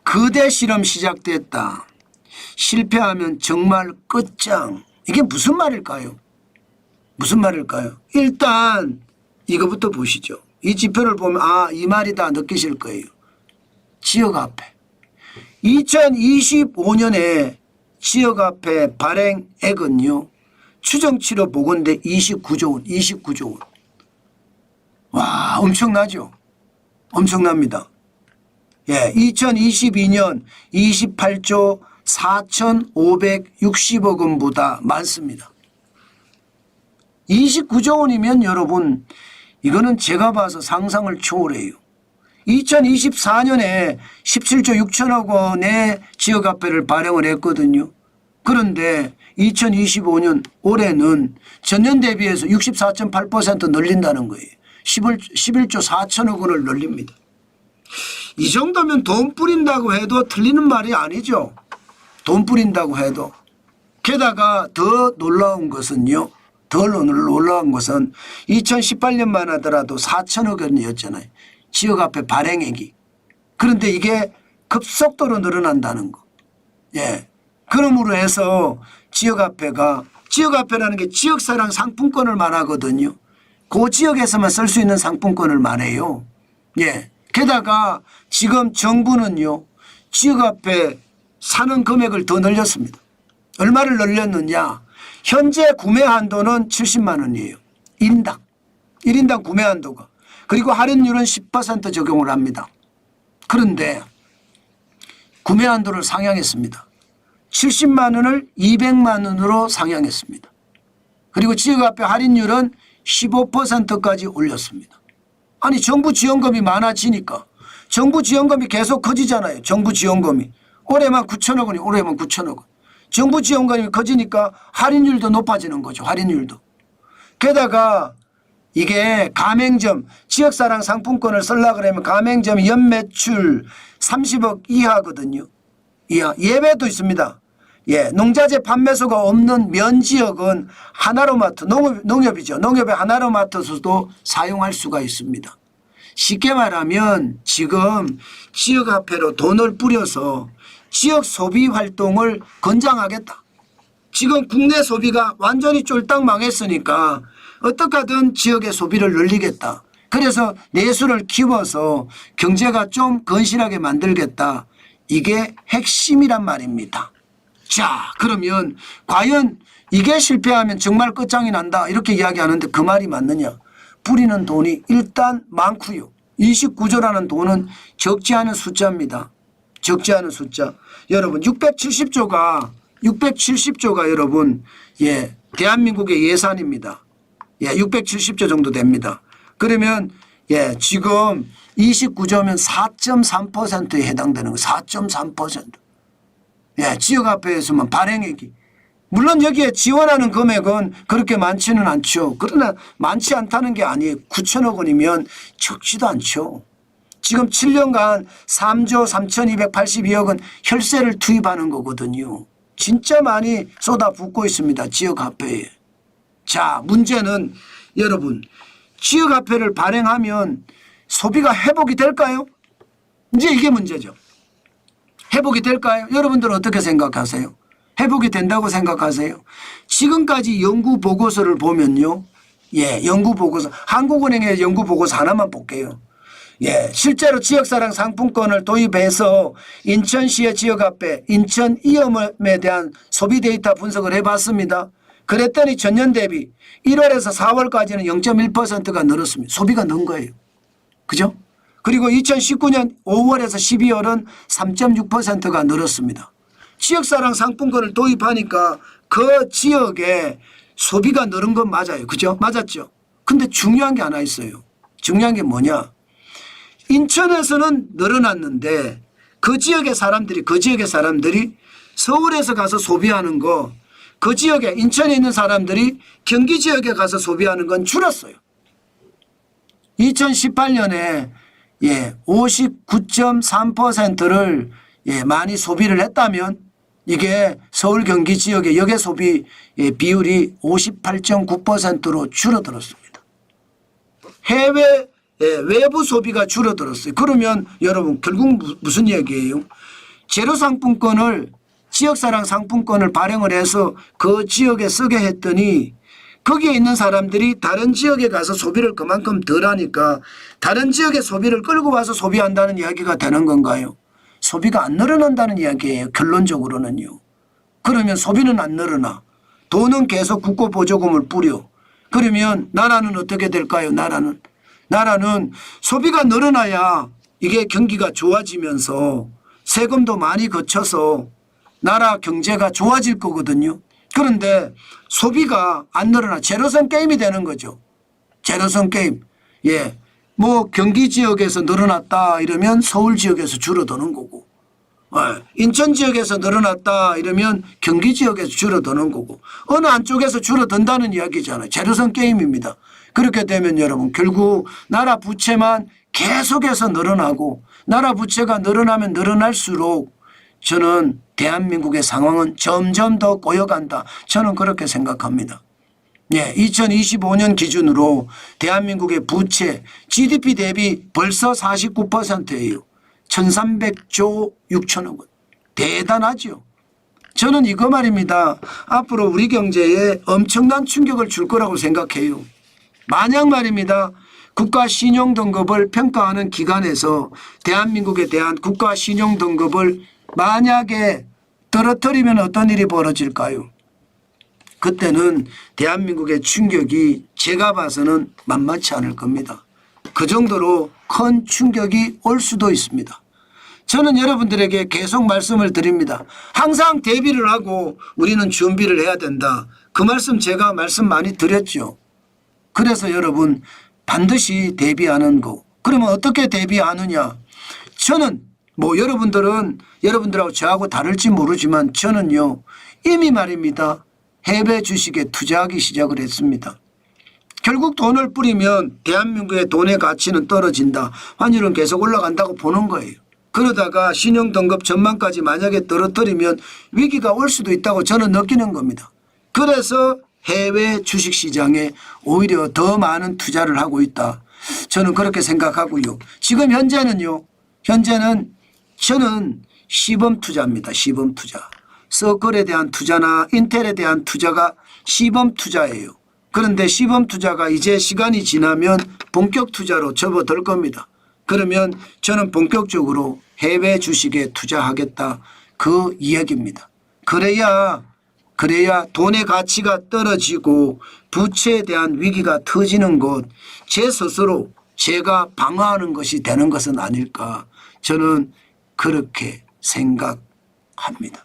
거대 실험 시작됐다. 실패하면 정말 끝장. 이게 무슨 말일까요? 무슨 말일까요? 일단 이거부터 보시죠. 이 지표를 보면 이 말이다 느끼실 거예요. 지역화폐. 2025년에 지역화폐 발행액은요. 추정치로 보건대 29조 원, 29조 원. 와, 엄청나죠? 엄청납니다. 예, 2022년 28조 4,560억 원보다 많습니다. 29조 원이면 여러분 이거는 제가 봐서 상상을 초월해요. 2024년에 17조 6천억 원의 지역화폐를 발행을 했거든요. 그런데 2025년 올해는 전년 대비해서 64.8% 늘린다는 거예요. 11조 4천억 원을 늘립니다. 이 정도면 돈 뿌린다고 해도 틀리는 말이 아니죠. 돈 뿌린다고 해도. 게다가 더 놀라운 것은요. 더 놀라운 것은 2018년만 하더라도 4천억 원이었잖아요. 지역화폐 발행액이. 그런데 이게 급속도로 늘어난다는 거. 예. 그러므로 해서 지역화폐라는 게 지역사랑 상품권을 말하거든요. 그 지역에서만 쓸 수 있는 상품권을 말해요. 예. 게다가 지금 정부는요. 지역화폐 사는 금액을 더 늘렸습니다. 얼마를 늘렸느냐. 현재 구매 한도는 70만 원이에요. 1인당. 1인당 구매 한도가. 그리고 할인율은 10% 적용을 합니다. 그런데 구매 한도를 상향했습니다. 70만 원을 200만 원으로 상향했습니다. 그리고 지역화폐 할인율은 15%까지 올렸습니다. 아니 정부 지원금이 많아지니까 정부 지원금이 계속 커지잖아요. 정부 지원금이. 올해만 9천억 원이 올해만 9천억 원. 정부 지원금이 커지니까 할인율도 높아지는 거죠. 할인율도. 게다가 이게 가맹점 지역사랑 상품권을 쓰려고 그러면 가맹점 연매출 30억 이하거든요. 이하. 예외도 있습니다. 예, 농자재 판매소가 없는 면지역은 하나로마트 농협이죠. 농협의 하나로마트에서도 사용할 수가 있습니다. 쉽게 말하면 지금 지역화폐로 돈을 뿌려서 지역 소비 활동을 권장하겠다. 지금 국내 소비가 완전히 쫄딱 망했으니까 어떻게 하든 지역의 소비를 늘리겠다. 그래서 내수를 키워서 경제가 좀 건실하게 만들겠다. 이게 핵심이란 말입니다. 자, 그러면 과연 이게 실패하면 정말 끝장이 난다 이렇게 이야기하는데 그 말이 맞느냐. 뿌리는 돈이 일단 많고요. 29조라는 돈은 적지 않은 숫자입니다. 적지 않은 숫자. 여러분 670조가 여러분 예 대한민국의 예산입니다. 예 670조 정도 됩니다. 그러면 예 지금 29조면 4.3%에 해당되는 거 4.3%. 예, 지역화폐에서만 발행액이. 물론 여기에 지원하는 금액은 그렇게 많지는 않죠. 그러나 많지 않다는 게 아니에요. 9천억 원이면 적지도 않죠. 지금 7년간 3조 3,282억 원 혈세를 투입하는 거거든요. 진짜 많이 쏟아붓고 있습니다. 지역화폐에. 자, 문제는 여러분 지역화폐를 발행하면 소비가 회복이 될까요? 이제 이게 문제죠. 회복이 될까요? 여러분들은 어떻게 생각하세요? 회복이 된다고 생각하세요? 지금까지 연구 보고서를 보면요. 예, 연구 보고서. 한국은행의 연구 보고서 하나만 볼게요. 예, 실제로 지역사랑 상품권을 도입해서 인천시의 지역화폐, 인천 이염에 대한 소비 데이터 분석을 해봤습니다. 그랬더니 전년 대비 1월에서 4월까지는 0.1%가 늘었습니다. 소비가 는 거예요. 그죠? 그리고 2019년 5월에서 12월은 3.6%가 늘었습니다. 지역사랑 상품권을 도입하니까 그 지역에 소비가 늘은 건 맞아요. 그죠? 맞았죠? 근데 중요한 게 하나 있어요. 중요한 게 뭐냐? 인천에서는 늘어났는데 그 지역의 사람들이 서울에서 가서 소비하는 거 그 지역에 인천에 있는 사람들이 경기 지역에 가서 소비하는 건 줄었어요. 2018년에 예, 59.3%를 예, 많이 소비를 했다면 이게 서울 경기 지역의 역외 소비 비율이 58.9%로 줄어들었습니다. 해외 외부 소비가 줄어들었어요. 그러면 여러분 결국 무슨 얘기예요? 제로 상품권을 지역사랑 상품권을 발행을 해서 그 지역에 쓰게 했더니 거기에 있는 사람들이 다른 지역에 가서 소비를 그만큼 덜 하니까 다른 지역의 소비를 끌고 와서 소비한다는 이야기가 되는 건가요? 소비가 안 늘어난다는 이야기예요. 결론적으로는요. 그러면 소비는 안 늘어나. 돈은 계속 국고보조금을 뿌려. 그러면 나라는 어떻게 될까요? 나라는 소비가 늘어나야 이게 경기가 좋아지면서 세금도 많이 거쳐서 나라 경제가 좋아질 거거든요. 그런데 소비가 안 늘어나 제로섬 게임이 되는 거죠. 제로섬 게임. 예. 뭐 경기 지역에서 늘어났다 이러면 서울 지역에서 줄어드는 거고. 인천 지역에서 늘어났다 이러면 경기 지역에서 줄어드는 거고. 어느 한쪽에서 줄어든다는 이야기잖아요. 제로섬 게임입니다. 그렇게 되면 여러분 결국 나라 부채만 계속해서 늘어나고 나라 부채가 늘어나면 늘어날수록 저는 대한민국의 상황은 점점 더 꼬여간다. 저는 그렇게 생각합니다. 예, 2025년 기준으로 대한민국의 부채 GDP 대비 벌써 49%예요. 1300조 6천억 원. 대단하죠. 저는 이거 말입니다. 앞으로 우리 경제에 엄청난 충격을 줄 거라고 생각해요. 만약 말입니다. 국가 신용 등급을 평가하는 기관에서 대한민국에 대한 국가 신용 등급을 만약에 떨어뜨리면 어떤 일이 벌어질까요? 그때는 대한민국의 충격이 제가 봐서는 만만치 않을 겁니다. 그 정도로 큰 충격이 올 수도 있습니다. 저는 여러분들에게 계속 말씀을 드립니다. 항상 대비를 하고 우리는 준비를 해야 된다. 그 말씀 제가 말씀 많이 드렸죠. 그래서 여러분 반드시 대비하는 거. 그러면 어떻게 대비하느냐. 저는 뭐 여러분들하고 저하고 다를지 모르지만 저는요 이미 말입니다. 해외 주식에 투자하기 시작을 했습니다. 결국 돈을 뿌리면 대한민국의 돈의 가치는 떨어진다. 환율은 계속 올라간다고 보는 거예요. 그러다가 신용등급 전망까지 만약에 떨어뜨리면 위기가 올 수도 있다고 저는 느끼는 겁니다. 그래서 해외 주식시장에 오히려 더 많은 투자를 하고 있다. 저는 그렇게 생각하고요. 지금 현재는 저는 시범 투자입니다. 시범 투자. 서클에 대한 투자나 인텔에 대한 투자가 시범 투자예요. 그런데 시범 투자가 이제 시간이 지나면 본격 투자로 접어들 겁니다. 그러면 저는 본격적으로 해외 주식에 투자하겠다. 그 이야기입니다. 그래야 돈의 가치가 떨어지고 부채에 대한 위기가 터지는 것 제 스스로 제가 방어하는 것이 되는 것은 아닐까. 저는 그렇게 생각합니다.